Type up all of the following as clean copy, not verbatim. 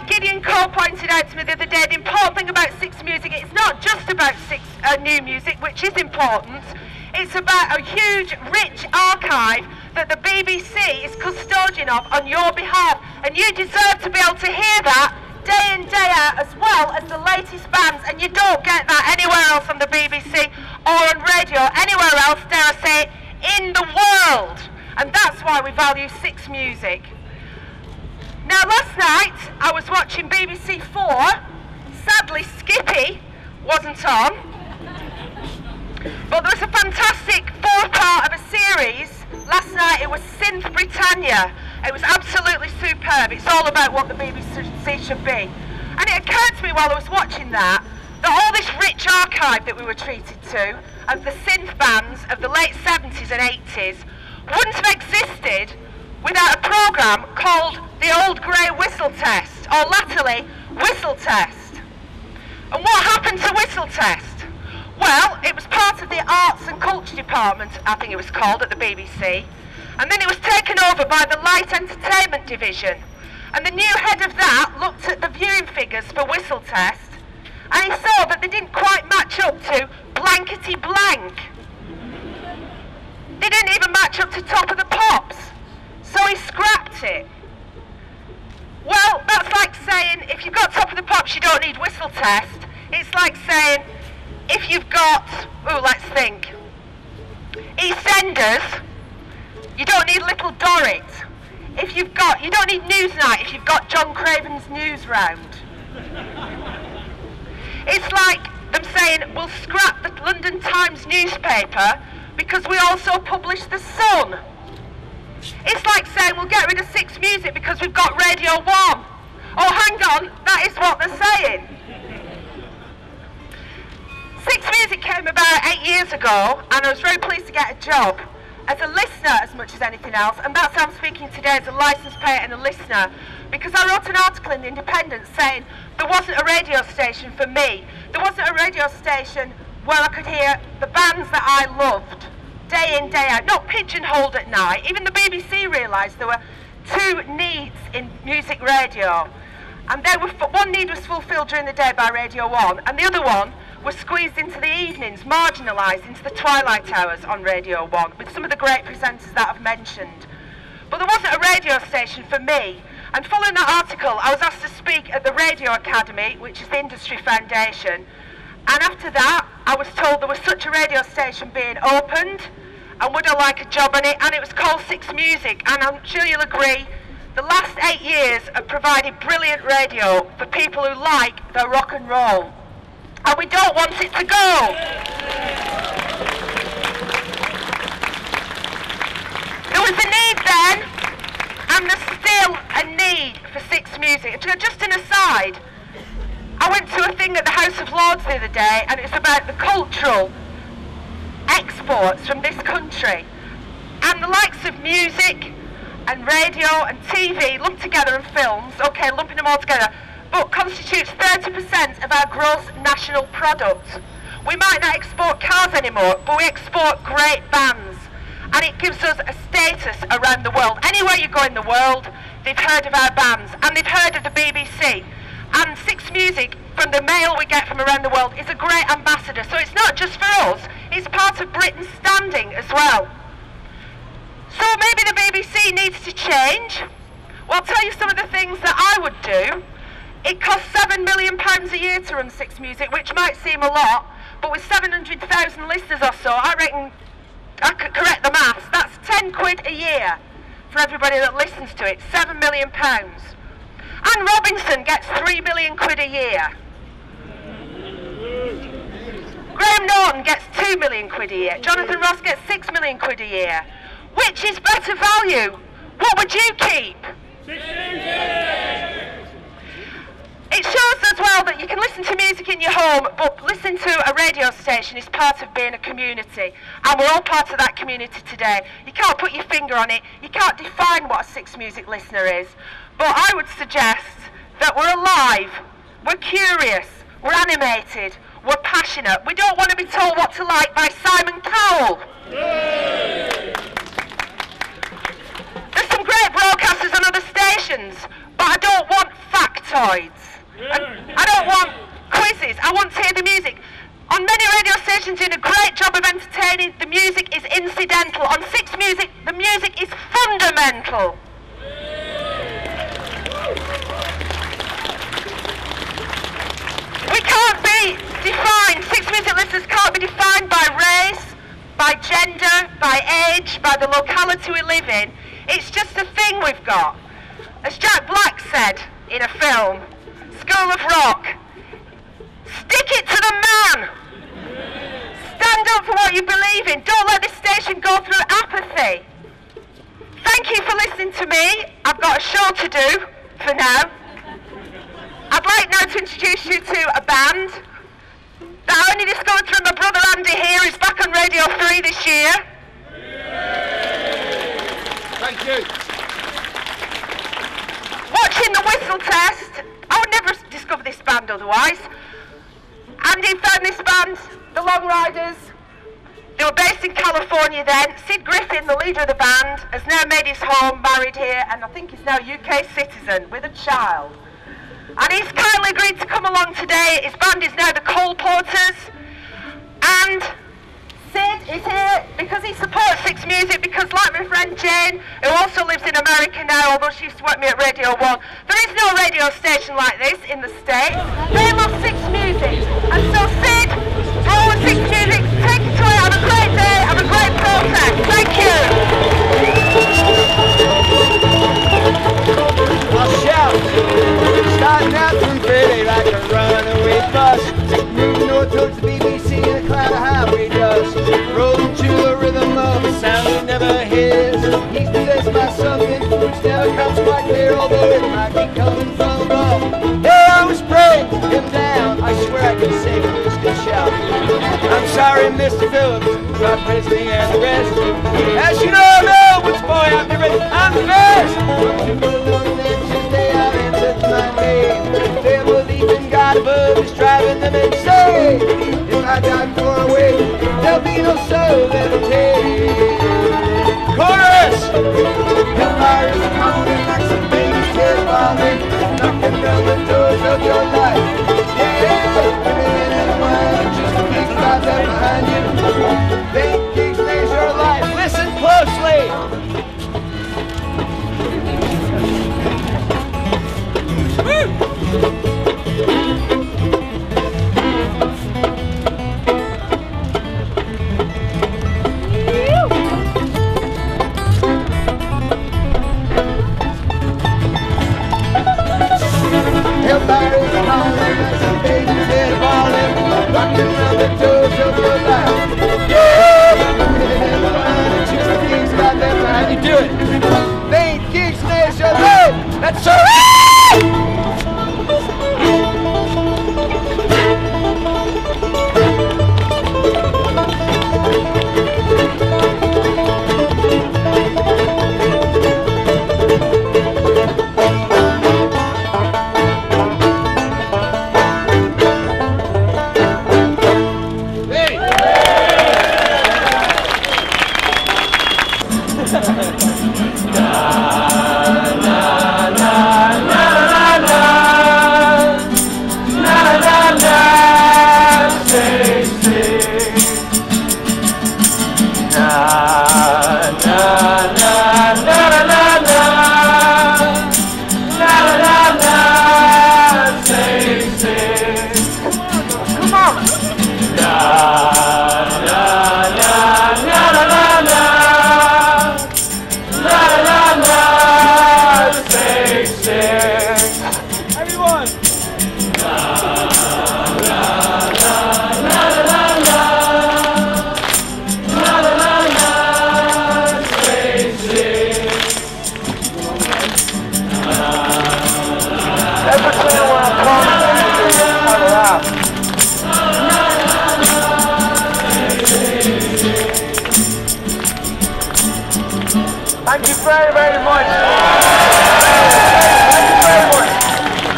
Gideon Cole pointed out to me the other day, the important thing about Six Music, it's not just about new music, which is important. It's about a huge, rich archive that the BBC is custodian of on your behalf. And you deserve to be able to hear that day in, day out, as well as the latest bands. And you don't get that anywhere else on the BBC or on radio, anywhere else, dare I say, in the world. And that's why we value Six Music. Now, last night I was watching BBC 4. Sadly, Skippy wasn't on. But there was a fantastic fourth part of a series. Last night it was Synth Britannia. It was absolutely superb. It's all about what the BBC should be. And it occurred to me while I was watching that all this rich archive that we were treated to of the synth bands of the late 70s and 80s wouldn't have existed without a programme called the Old Grey Whistle Test, or latterly, Whistle Test. And what happened to Whistle Test? Well, it was part of the Arts and Culture Department, I think it was called, at the BBC. And then it was taken over by the Light Entertainment Division. And the new head of that looked at the viewing figures for Whistle Test, and he saw that they didn't quite match up to blankety blank. They didn't even match up to Top of the Pops. So he scrapped it. Well, that's like saying, if you've got Top of the Pops, you don't need Whistle Test. It's like saying, if you've got, let's think, EastEnders, you don't need Little Dorrit. You don't need Newsnight if you've got John Craven's News Round. It's like them saying, we'll scrap the London Times newspaper because we also publish The Sun. It's like saying, we'll get rid of Six Music because we've got Radio 1. Oh, hang on, that is what they're saying. Six Music came about 8 years ago, and I was very pleased to get a job as a listener as much as anything else, and that's how I'm speaking today, as a licence payer and a listener, because I wrote an article in The Independent saying there wasn't a radio station for me. There wasn't a radio station where I could hear the bands that I loved, day in, day out, not pigeonholed at night. Even the BBC realised there were two needs in music radio, and one need was fulfilled during the day by Radio 1, and the other one was squeezed into the evenings, marginalised into the twilight hours on Radio 1, with some of the great presenters that I've mentioned. But there wasn't a radio station for me, and following that article, I was asked to speak at the Radio Academy, which is the industry foundation, and after that, I was told there was such a radio station being opened, and would I like a job on it, and it was called Six Music, and I'm sure you'll agree, the last 8 years have provided brilliant radio for people who like their rock and roll. And we don't want it to go. There was a need then, and there's still a need for Six Music. Just an aside, I went to a thing at the House of Lords the other day, and it's about the cultural exports from this country. And the likes of music and radio and TV lumped together, and films, okay, lumping them all together, but constitutes 30% of our gross national product. We might not export cars anymore, but we export great bands. And it gives us a status around the world. Anywhere you go in the world, they've heard of our bands, and they've heard of the BBC. And Six Music, from the mail we get from around the world, is a great ambassador. So it's not just for us, it's part of Britain's standing as well. So maybe the BBC needs to change. Well, I'll tell you some of the things that I would do. It costs £7 million a year to run Six Music, which might seem a lot, but with 700,000 listeners or so, I reckon, I could correct the maths, that's 10 quid a year for everybody that listens to it, £7 million. Anne Robinson gets 3 million quid a year. Graham Norton gets 2 million quid a year. Jonathan Ross gets 6 million quid a year. Which is better value? What would you keep? It shows as well that you can listen to music in your home, but listen to a radio station is part of being a community, and we're all part of that community today. You can't put your finger on it, you can't define what a Six Music listener is, but I would suggest that we're alive, we're curious, we're animated, we're passionate. We don't want to be told what to like by Simon Cowell. There's some great broadcasters on other stations, but I don't want fact factoids. I don't want quizzes, I want to hear the music. On many radio stations doing a great job of entertaining, the music is incidental. On Six Music, the music is fundamental. We can't be defined, Six Music listeners can't be defined by race, by gender, by age, by the locality we live in. It's just a thing we've got. As Jack Black said in a film, School of Rock, stick it to the man. Stand up for what you believe in. Don't let this station go through apathy. Thank you for listening to me. I've got a show to do for now. I'd like now to introduce you to a band that I only discovered through my brother Andy here, who's back on Radio 3 this year. Thank you. Watching the whistle test, I would never discover this band otherwise. Andy found this band, the Long Riders. They were based in California then. Sid Griffin, the leader of the band, has now made his home, married here, and I think he's now a UK citizen with a child. And he's kindly agreed to come along today. His band is now the Cole Porters. And Sid is here because he supports Six Music, because like my friend Jane, who also lives in America now, although she used to work me at Radio 1, there is no radio station like this in the States. They love Six Music. And so Sid, roll with Six Music, take it away, have a great day, have a great protest. Thank you. I'll shout, starting out from Philly like a runaway bus, moving north towards the BBC in a cloud of highway dust, rolling to the rhythm of a sound that never hears. He's possessed by something which never comes quite clear, although it might be coming from above. Hey, I was praying him down, I swear I can sing this good shout. I'm sorry, Mr. Phillips, God Presley and the rest. As you know, I'm Elwood's boy, I'm the best, I'm the best. They out and touch my name. Their belief in God above is driving them insane. If I die far away, there'll be no soul that'll take. Chorus! Empire is coming like some babies head falling, knocking down the doors of your life. Yeah, women and wine, just a big clouds out behind you. Think gigs makes your life. Listen closely. Hellfire's calling, as some babies head falling, rocking around the toes of your life. Yeah, just the gigs got them behind you. Do it. They ain't gigs, there's your love. That's so right. Thank you very, very much. Thank you very much.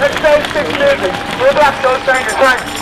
Let's stay 6 minutes. We're back, those strangers. Thanks.